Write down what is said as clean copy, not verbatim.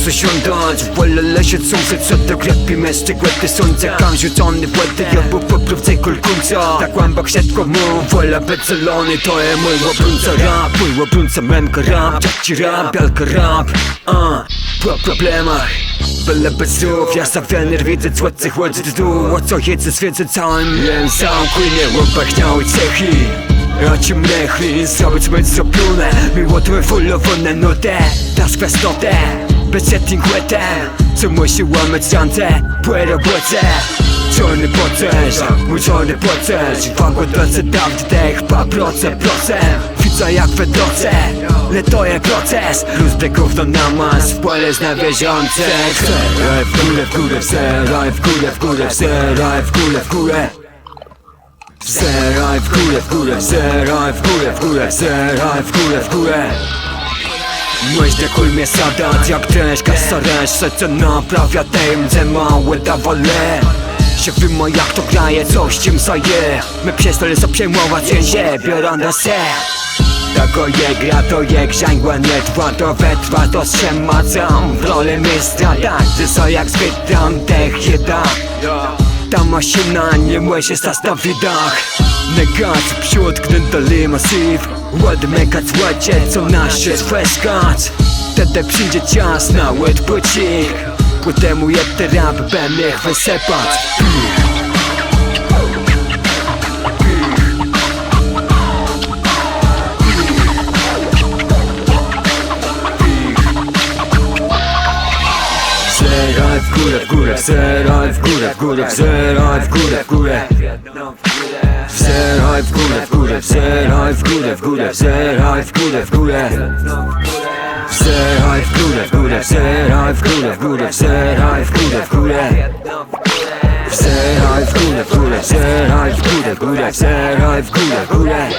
osiągnąć. Wolę lecieć słońce, co do grepi meszczy głębie słońce. Kam rzucony w łedy, ja był po próbce kulkunca. Tak głębok siatko mu, wolę być zelony. To jest mój obrońca rap, mój obrońca memka rap. Jak ci rap, bialka rap, po problemach byle bez słów, ja stawiany widzę cłodcy chłodzy tytuł. O co jedzę, zwiedzę całym jem sam płynie, łopachniały cechy. Ja ci mrechli, zrobić myć zrobione. Miło twoje fulowane nutę, dasz kwestotę, bez setting łetę. Co musi łamać ręce, płe robocze. Czarny pocerz, mój czarny pocerz. Wagło doce dam dech, procent. Widzę jak we drodze, le to jest proces. Plus breków to namaz, w pole na wierzące. Raj w górę, w górę, raj w górę, w górę, raj w górę, w górę. Raj w górę, w górę, raj w górę, w górę, raj w górę, w górę. Myślę kul mnie sadat, jak tręż, kasaręż. Serce naprawia tajemnice małe dawale. Się wymo jak to graje, coś czym zaje. My przestali sobie przejmować się, biorą na se. Tako je gra, to je grzęgła, nie trwa, to wetrwa, to się macam. W roli mistrza, tak, że so jak zbytam, dech jeda. Ta maszyna nie może stać na widach. Negat, przód, gnętali masyw. Ład mekać łacie, co nasze zweskać. Wtedy przyjdzie czas na ład płcik. Potem ujęty rap, bym niech wysepać. Raj w górę, w górę, raj w górę, w górę, raj w górę, w górę. Raj w górę, w górę, raj w górę, w górę, raj w górę, w górę. Raj w górę, w górę, raj w górę, w górę, raj w górę, w górę. Raj w górę, w górę, raj w górę, w górę, raj w górę, w górę.